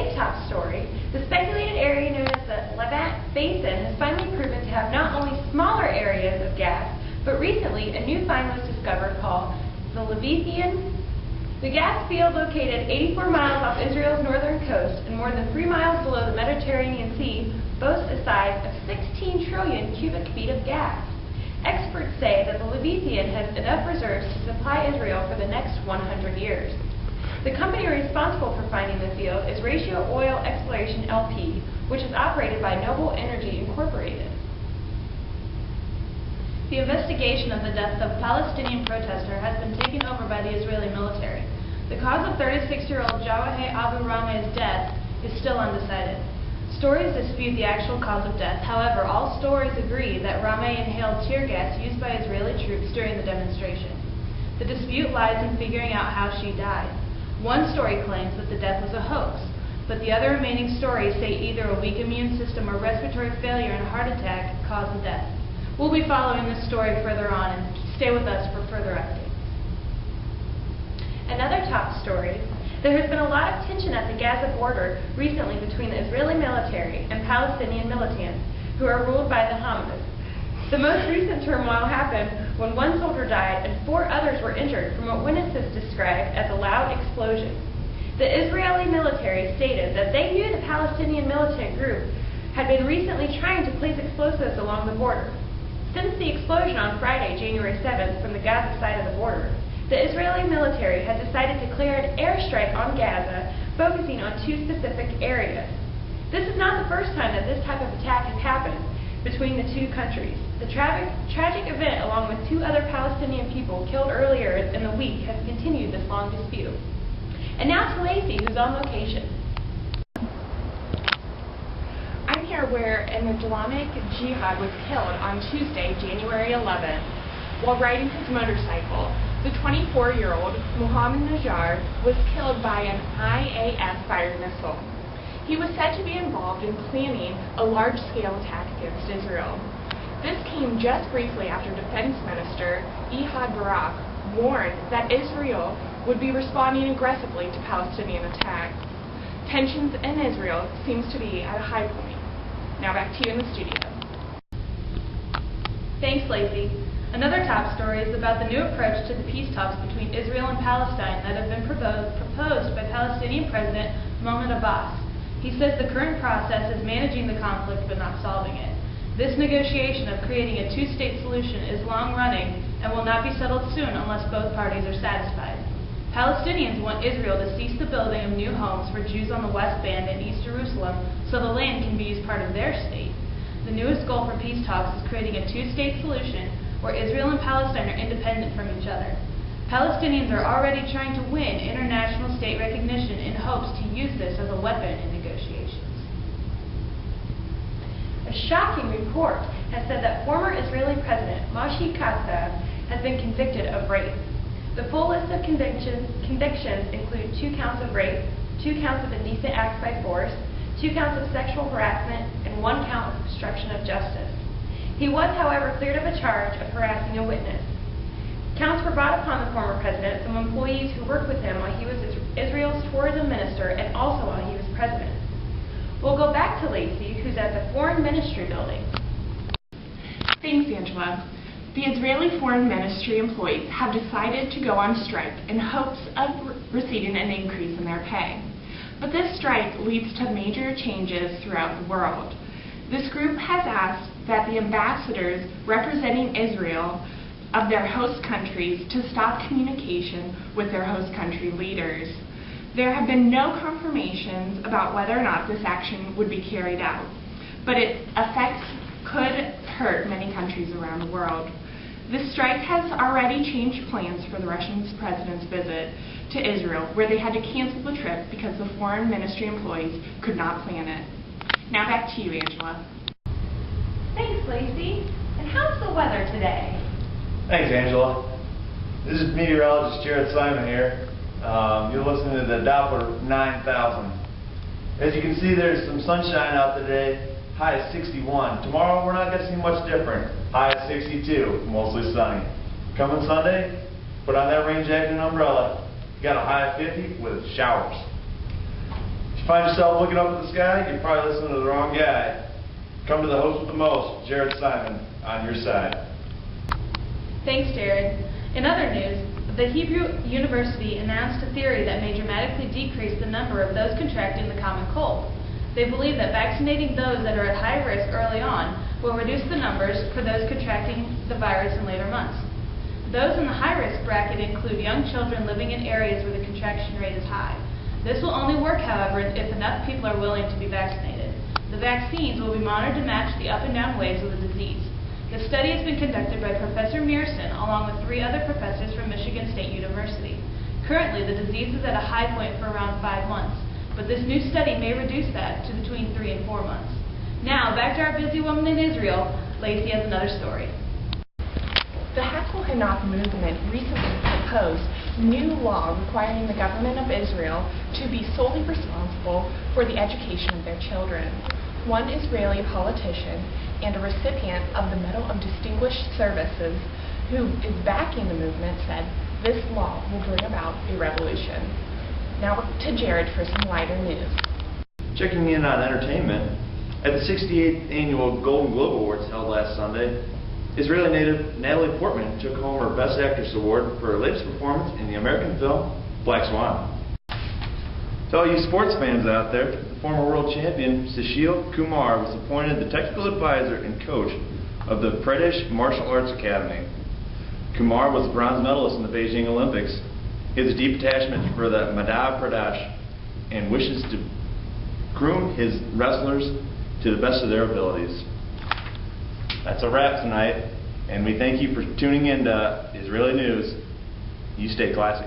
big top story, the speculated area known as the Levant Basin has finally proven to have not only smaller areas of gas, but recently a new find was discovered called the Leviathan. The gas field, located 84 miles off Israel's northern coast and more than 3 miles below the Mediterranean Sea, boasts a size of 16 trillion cubic feet of gas. Experts say that the Leviathan has enough reserves to supply Israel for the next 100 years. The company responsible for finding the field is Ratio Oil Exploration LP, which is operated by Noble Energy Incorporated. The investigation of the death of a Palestinian protester has been taken over by the Israeli military. The cause of 36-year-old Jawaheh Abu Rameh's death is still undecided. Stories dispute the actual cause of death. However, all stories agree that Rameh inhaled tear gas used by Israeli troops during the demonstration. The dispute lies in figuring out how she died. One story claims that the death was a hoax, but the other remaining stories say either a weak immune system or respiratory failure and a heart attack caused the death. We'll be following this story further on, and stay with us for further updates. Another top story: there has been a lot of tension at the Gaza border recently between the Israeli military and Palestinian militants, who are ruled by the Hamas. The most recent turmoil happened when one soldier died and 4 others were injured from what witnesses described as a loud explosion. The Israeli military stated that they knew the Palestinian militant group had been recently trying to place explosives along the border. Since the explosion on Friday, January 7th, from the Gaza side of the border, the Israeli military has decided to declare an airstrike on Gaza, focusing on 2 specific areas. This is not the first time that this type of attack has happened between the 2 countries. The tragic event, along with 2 other Palestinian people killed earlier in the week, has continued this long dispute. And now to Lacey, who's on location. I'm here where an Islamic jihad was killed on Tuesday, January 11th, while riding his motorcycle. The 24-year-old Mohammed Najjar was killed by an IAF-fired missile. He was said to be involved in planning a large-scale attack against Israel. This came just briefly after Defense Minister Ehud Barak warned that Israel would be responding aggressively to Palestinian attacks. Tensions in Israel seems to be at a high point. Now back to you in the studio. Thanks, Lacey. Another top story is about the new approach to the peace talks between Israel and Palestine that have been proposed by Palestinian President Mahmoud Abbas. He says the current process is managing the conflict but not solving it. This negotiation of creating a 2-state solution is long-running and will not be settled soon unless both parties are satisfied. Palestinians want Israel to cease the building of new homes for Jews on the West Bank and East Jerusalem so the land can be used part of their state. The newest goal for peace talks is creating a 2-state solution where Israel and Palestine are independent from each other. Palestinians are already trying to win international state recognition in hopes to use this as a weapon in negotiations. A shocking report has said that former Israeli President Moshe Katsav has been convicted of rape. The full list of convictions include 2 counts of rape, 2 counts of indecent acts by force, 2 counts of sexual harassment, and 1 count of obstruction of justice. He was, however, cleared of a charge of harassing a witness. Counts were brought upon the former president from employees who worked with him while he was Israel's tourism minister and also while he was president. We'll go back to Lacey, who's at the Foreign Ministry building. Thanks, Angela. The Israeli Foreign Ministry employees have decided to go on strike in hopes of receiving an increase in their pay. But this strike leads to major changes throughout the world. This group has asked that the ambassadors representing Israel of their host countries to stop communication with their host country leaders. There have been no confirmations about whether or not this action would be carried out, but its effects could hurt many countries around the world. This strike has already changed plans for the Russian president's visit to Israel, where they had to cancel the trip because the foreign ministry employees could not plan it. Now back to you, Angela. Thanks, Lacey. And how's the weather today? Thanks, Angela. This is meteorologist Jared Simon here. You're listening to the Doppler 9000. As you can see, there's some sunshine out today. High of 61. Tomorrow, we're not going to see much different. High of 62, mostly sunny. Coming Sunday, put on that rain jacket and umbrella. You got a high of 50 with showers. Find yourself looking up at the sky, you're probably listening to the wrong guy. Come to the host with the most, Jared Simon, on your side. Thanks, Jared. In other news, the Hebrew University announced a theory that may dramatically decrease the number of those contracting the common cold. They believe that vaccinating those that are at high risk early on will reduce the numbers for those contracting the virus in later months. Those in the high-risk bracket include young children living in areas where the contraction rate is high. This will only work, however, if enough people are willing to be vaccinated. The vaccines will be monitored to match the up and down waves of the disease. The study has been conducted by Professor Mearson along with 3 other professors from Michigan State University. Currently, the disease is at a high point for around 5 months, but this new study may reduce that to between 3 and 4 months. Now, back to our busy woman in Israel. Lacey has another story. The Hakel Hanaf movement recently proposed new law requiring the government of Israel to be solely responsible for the education of their children. One Israeli politician and a recipient of the Medal of Distinguished Services who is backing the movement said this law will bring about a revolution. Now to Jared for some lighter news. Checking in on entertainment, at the 68th Annual Golden Globe Awards held last Sunday, Israeli native Natalie Portman took home her Best Actress Award for her latest performance in the American film Black Swan. To all you sports fans out there, the former world champion Sushil Kumar was appointed the technical advisor and coach of the Pradesh Martial Arts Academy. Kumar was a bronze medalist in the Beijing Olympics. He has a deep attachment for the Madhya Pradesh and wishes to groom his wrestlers to the best of their abilities. That's a wrap tonight, and we thank you for tuning in to Israeli News. You stay classy.